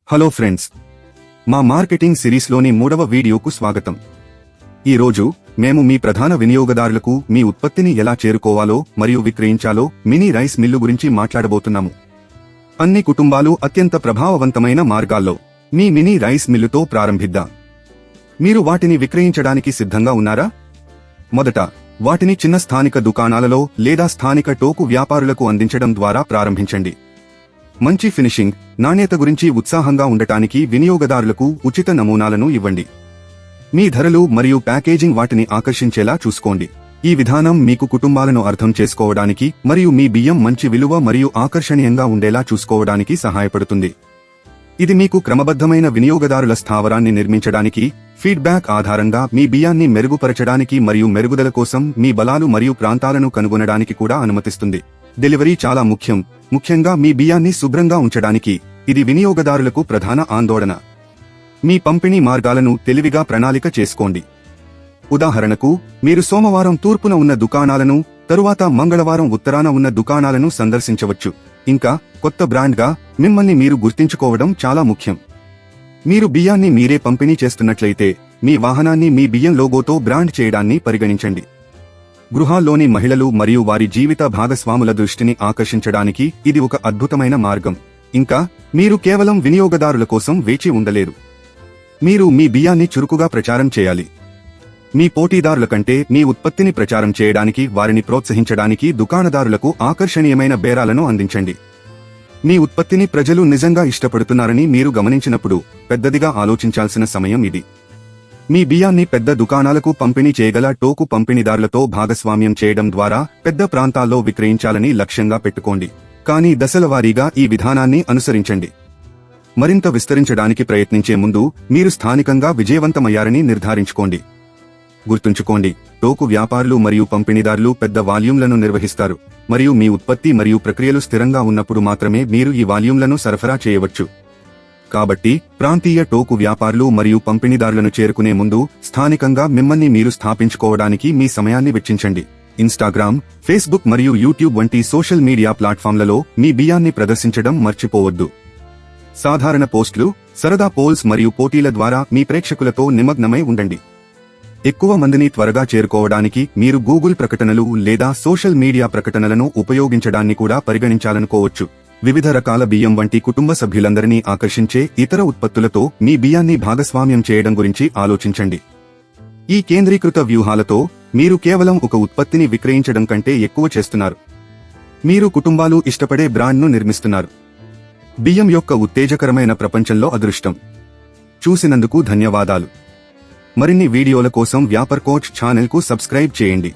Hello friends, మా marketing సిరీస్లోని 3వ వీడియోకు స్వాగతం. ఈరోజు మేము మీ ప్రధాన వినియోగదారులకు మీ ఉత్పత్తిని ఎలా చేరుకోవాలో మరియు విక్రయించాలో మినీ రైస్ మిల్లు గురించి మాట్లాడబోతున్నాము. అన్ని కుటుంబాలు అత్యంత ప్రభావవంతమైన మార్గాల్లో మీ మినీ రైస్ మిల్లుతో ప్రారంభిద్దాం. మీరు వాటిని విక్రయించడానికి సిద్ధంగా ఉన్నారా? మొదట వాటిని చిన్న స్థానిక దుకాణాలలో లేదా స్థానిక టోకు వ్యాపారులకు అందించడం ద్వారా ప్రారంభించండి. మంచి ఫినిషింగ్, నాణ్యత గురించి ఉత్సాహంగా ఉండటానికి వినియోగదారులకు ఉచిత నమూనాలను ఇవ్వండి. మీ ధరలు మరియు ప్యాకేజింగ్ వాటిని ఆకర్షించేలా చూసుకోండి. ఈ విధానం మీకు కుటుంబాలను అర్థం చేసుకోవడానికి మరియు మీ బియ్యం మంచి విలువ మరియు ఆకర్షణీయంగా ఉండేలా చూసుకోవడానికి సహాయపడుతుంది. ఇది మీకు క్రమబద్ధమైన వినియోగదారుల స్థావరాన్ని నిర్మించడానికి, ఫీడ్బ్యాక్ ఆధారంగా మీ బియ్యాన్ని మెరుగుపరచడానికి మరియు మెరుగుదల కోసం మీ బలాలు మరియు ప్రాంతాలను కనుగొనడానికి కూడా అనుమతిస్తుంది. డెలివరీ చాలా ముఖ్యంగా మీ బియ్యాన్ని శుభ్రంగా ఉంచడానికి. ఇది వినియోగదారులకు ప్రధాన ఆందోళన. మీ పంపిణీ మార్గాలను తెలివిగా ప్రణాళిక చేసుకోండి. ఉదాహరణకు, మీరు సోమవారం తూర్పున ఉన్న దుకాణాలను, తరువాత మంగళవారం ఉత్తరాన ఉన్న దుకాణాలను సందర్శించవచ్చు. ఇంకా కొత్త బ్రాండ్గా మిమ్మల్ని మీరు గుర్తించుకోవడం చాలా ముఖ్యం. మీరు బియ్యాన్ని మీరే పంపిణీ చేస్తున్నట్లయితే మీ వాహనాన్ని మీ బియ్యం లోగోతో బ్రాండ్ చేయడాన్ని పరిగణించండి. గృహాల్లోని మహిళలు మరియు వారి జీవిత భాగస్వాముల దృష్టిని ఆకర్షించడానికి ఇది ఒక అద్భుతమైన మార్గం. ఇంకా మీరు కేవలం వినియోగదారుల కోసం వేచి ఉండలేరు. మీరు మీ బియ్యాన్ని చురుకుగా ప్రచారం చేయాలి. మీ పోటీదారుల కంటే మీ ఉత్పత్తిని ప్రచారం చేయడానికి వారిని ప్రోత్సహించడానికి దుకాణదారులకు ఆకర్షణీయమైన బేరాలను అందించండి. మీ ఉత్పత్తిని ప్రజలు నిజంగా ఇష్టపడుతున్నారని మీరు గమనించినప్పుడు పెద్దదిగా ఆలోచించాల్సిన సమయం ఇది. మీ బియ్యాన్ని పెద్ద దుకాణాలకు పంపిణీ చేయగల టోకు పంపిణీదారులతో భాగస్వామ్యం చేయడం ద్వారా పెద్ద ప్రాంతాల్లో విక్రయించాలని లక్ష్యంగా పెట్టుకోండి. కానీ దశలవారీగా ఈ విధానాన్ని అనుసరించండి. మరింత విస్తరించడానికి ప్రయత్నించే ముందు మీరు స్థానికంగా విజయవంతమయ్యారని నిర్ధారించుకోండి. గుర్తుంచుకోండి, టోకు వ్యాపారులు మరియు పంపిణీదారులు పెద్ద వాల్యూమ్లను నిర్వహిస్తారు, మరియు మీ ఉత్పత్తి మరియు ప్రక్రియలు స్థిరంగా ఉన్నప్పుడు మాత్రమే మీరు ఈ వాల్యూమ్లను సరఫరా చేయవచ్చు. కాబట్టి ప్రాంతీయ టోకు వ్యాపారులు మరియు పంపిణీదారులను చేరుకునే ముందు స్థానికంగా మిమ్మల్ని మీరు స్థాపించుకోవడానికి మీ సమయాన్ని వెచ్చించండి. ఇన్స్టాగ్రామ్, ఫేస్బుక్ మరియు యూట్యూబ్ వంటి సోషల్ మీడియా ప్లాట్ఫామ్లలో మీ బియ్యాన్ని ప్రదర్శించడం మర్చిపోవద్దు. సాధారణ పోస్టులు, సరదా పోల్స్ మరియు పోటీల ద్వారా మీ ప్రేక్షకులతో నిమగ్నమై ఉండండి. ఎక్కువ మందిని త్వరగా చేరుకోవడానికి మీరు గూగుల్ ప్రకటనలు లేదా సోషల్ మీడియా ప్రకటనలను ఉపయోగించడాన్ని కూడా పరిగణించాలనుకోవచ్చు. వివిధ రకాల బియ్యం వంటి కుటుంబ సభ్యులందరినీ ఆకర్షించే ఇతర ఉత్పత్తులతో మీ బియ్యాన్ని భాగస్వామ్యం చేయడం గురించి ఆలోచించండి. ఈ కేంద్రీకృత వ్యూహాలతో మీరు కేవలం ఒక ఉత్పత్తిని విక్రయించడం కంటే ఎక్కువ చేస్తున్నారు. మీరు కుటుంబాలు ఇష్టపడే బ్రాండ్ను నిర్మిస్తున్నారు. బియ్యం యొక్క ఉత్తేజకరమైన ప్రపంచంలో అదృష్టం. చూసినందుకు ధన్యవాదాలు. మరిన్ని వీడియోల కోసం వ్యాపార్ కోచ్ ఛానల్కు సబ్స్క్రైబ్ చేయండి.